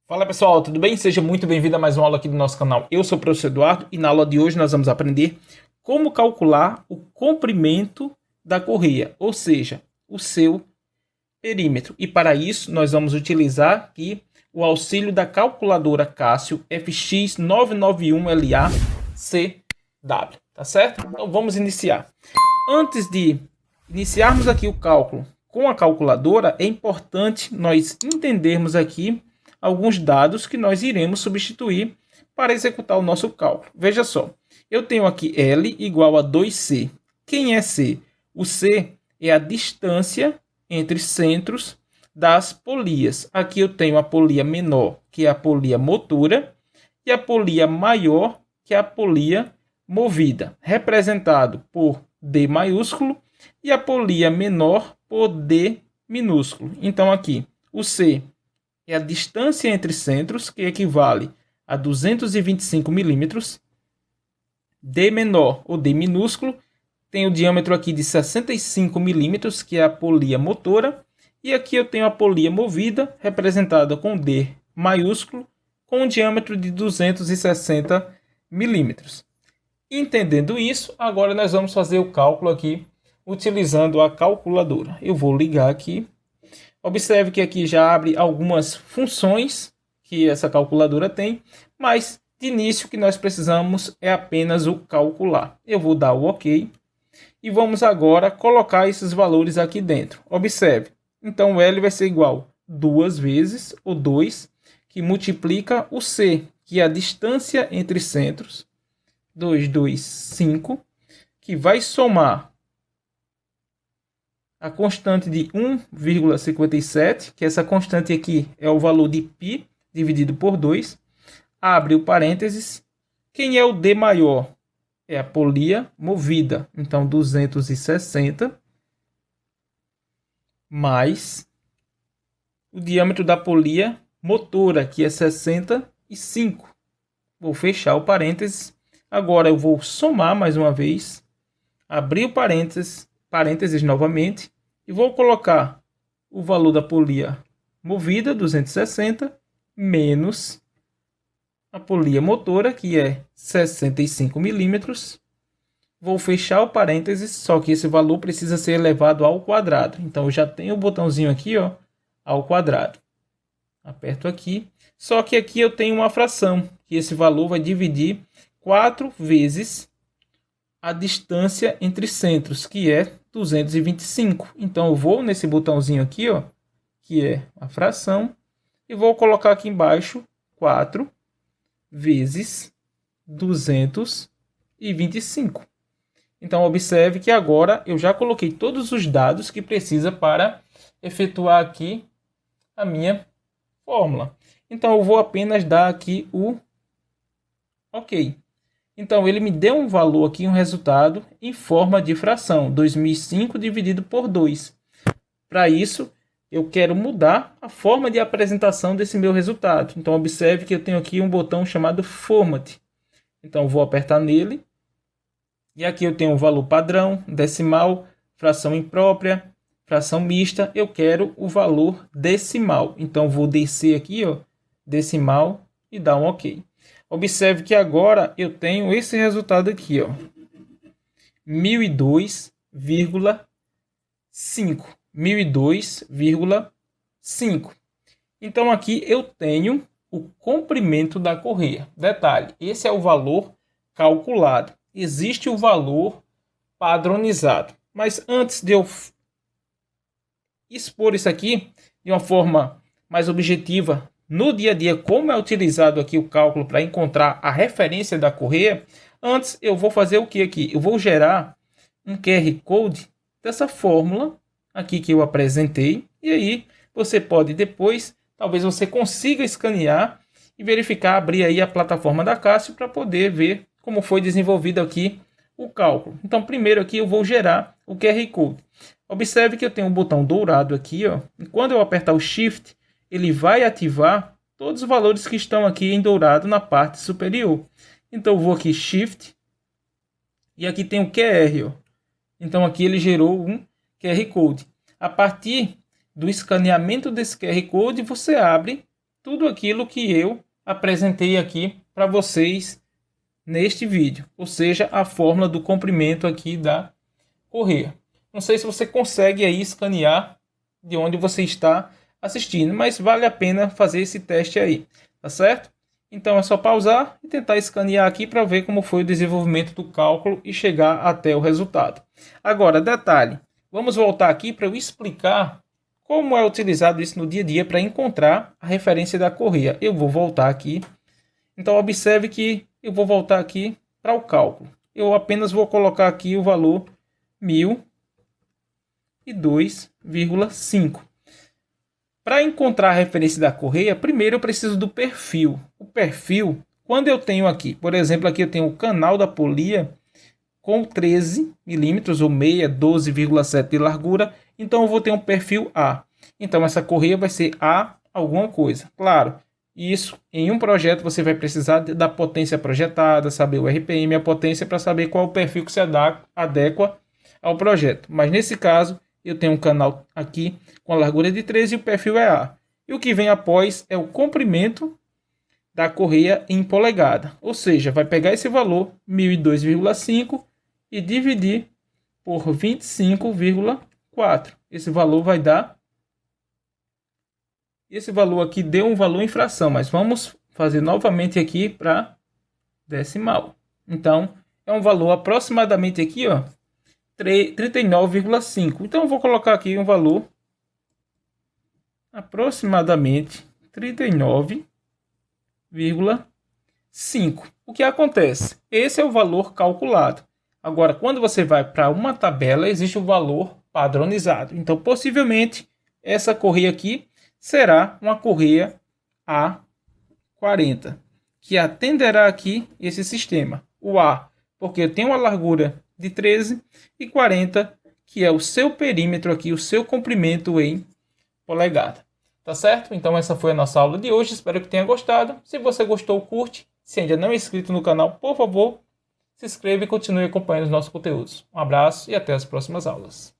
Fala pessoal, tudo bem? Seja muito bem-vindo a mais uma aula aqui do nosso canal. Eu sou o professor Eduardo e na aula de hoje nós vamos aprender como calcular o comprimento da correia, ou seja, o seu perímetro. E para isso nós vamos utilizar aqui o auxílio da calculadora Casio FX991LA-CW, tá certo? Então vamos iniciar. Antes de iniciarmos aqui o cálculo com a calculadora, é importante nós entendermos aqui alguns dados que nós iremos substituir para executar o nosso cálculo. Veja só, eu tenho aqui L igual a 2C. Quem é C? O C é a distância entre centros das polias. Aqui eu tenho a polia menor, que é a polia motora, e a polia maior, que é a polia movida, representado por D maiúsculo, e a polia menor por D minúsculo. Então aqui, o C é a distância entre centros, que equivale a 225 milímetros. D menor ou D minúsculo tem o diâmetro aqui de 65 milímetros, que é a polia motora. E aqui eu tenho a polia movida, representada com D maiúsculo, com um diâmetro de 260 milímetros. Entendendo isso, agora nós vamos fazer o cálculo aqui utilizando a calculadora. Eu vou ligar aqui. Observe que aqui já abre algumas funções que essa calculadora tem, mas de início o que nós precisamos é apenas o calcular. Eu vou dar o OK e vamos agora colocar esses valores aqui dentro. Observe, então o L vai ser igual a 2 vezes o 2, que multiplica o C, que é a distância entre centros, 5, que vai somar a constante de 1,57, que essa constante aqui é o valor de π dividido por 2, abre o parênteses. Quem é o D maior? É a polia movida, então 260, mais o diâmetro da polia motora, que é 65. Vou fechar o parênteses. Agora eu vou somar mais uma vez, abrir o parênteses novamente, e vou colocar o valor da polia movida, 260, menos a polia motora, que é 65 milímetros. Vou fechar o parênteses, só que esse valor precisa ser elevado ao quadrado. Então, eu já tenho o botãozinho aqui, ó, ao quadrado. Aperto aqui. Só que aqui eu tenho uma fração, que esse valor vai dividir 4 vezes a distância entre centros, que é 225. Então, eu vou nesse botãozinho aqui, ó, que é a fração, e vou colocar aqui embaixo 4 vezes 225. Então, observe que agora eu já coloquei todos os dados que precisa para efetuar aqui a minha fórmula. Então, eu vou apenas dar aqui o OK. Então, ele me deu um valor aqui, um resultado em forma de fração, 2005 dividido por 2. Para isso, eu quero mudar a forma de apresentação desse meu resultado. Então, observe que eu tenho aqui um botão chamado Format. Então, eu vou apertar nele. E aqui eu tenho o valor padrão, decimal, fração imprópria, fração mista. Eu quero o valor decimal. Então, vou descer aqui, ó, decimal, e dar um OK. Observe que agora eu tenho esse resultado aqui, ó, 1002,5. 1002,5. Então aqui eu tenho o comprimento da correia. Detalhe, esse é o valor calculado. Existe o valor padronizado. Mas antes de eu expor isso aqui de uma forma mais objetiva, no dia a dia, como é utilizado aqui o cálculo para encontrar a referência da correia, antes eu vou fazer o que aqui? Eu vou gerar um QR Code dessa fórmula aqui que eu apresentei. E aí você pode depois, talvez você consiga escanear e verificar, abrir aí a plataforma da Casio para poder ver como foi desenvolvido aqui o cálculo. Então, primeiro aqui eu vou gerar o QR Code. Observe que eu tenho um botão dourado aqui, ó. E quando eu apertar o Shift, ele vai ativar todos os valores que estão aqui em dourado na parte superior. Então, eu vou aqui Shift e aqui tem o QR, ó. Então, aqui ele gerou um QR Code. A partir do escaneamento desse QR Code, você abre tudo aquilo que eu apresentei aqui para vocês neste vídeo, ou seja, a fórmula do comprimento aqui da correia. Não sei se você consegue aí escanear de onde você está assistindo, mas vale a pena fazer esse teste aí, tá certo? Então é só pausar e tentar escanear aqui para ver como foi o desenvolvimento do cálculo e chegar até o resultado. Agora, detalhe, vamos voltar aqui para eu explicar como é utilizado isso no dia a dia para encontrar a referência da correia. Eu vou voltar aqui. Então observe que eu vou voltar aqui para o cálculo. Eu apenas vou colocar aqui o valor 1002,5. Para encontrar a referência da correia, primeiro eu preciso do perfil. O perfil, quando eu tenho aqui, por exemplo, aqui eu tenho o canal da polia com 13 milímetros ou meia, 12,7 de largura, então eu vou ter um perfil A. Então essa correia vai ser A alguma coisa. Claro, isso em um projeto você vai precisar da potência projetada, saber o RPM, a potência para saber qual é o perfil que se adequa ao projeto. Mas nesse caso, eu tenho um canal aqui com a largura de 13 e o perfil é A. E o que vem após é o comprimento da correia em polegada. Ou seja, vai pegar esse valor, 1002,5, e dividir por 25,4. Esse valor vai dar... Esse valor aqui deu um valor em fração, mas vamos fazer novamente aqui para decimal. Então, é um valor aproximadamente aqui, ó, 39,5. Então eu vou colocar aqui um valor aproximadamente 39,5. O que acontece? Esse é o valor calculado. Agora, quando você vai para uma tabela, existe o valor padronizado. Então, possivelmente, essa correia aqui será uma correia A40, que atenderá aqui esse sistema. O A, porque eu tenho uma largura de 13 e 40, que é o seu perímetro aqui, o seu comprimento em polegada. Tá certo? Então essa foi a nossa aula de hoje, espero que tenha gostado. Se você gostou, curte. Se ainda não é inscrito no canal, por favor, se inscreva e continue acompanhando os nossos conteúdos. Um abraço e até as próximas aulas.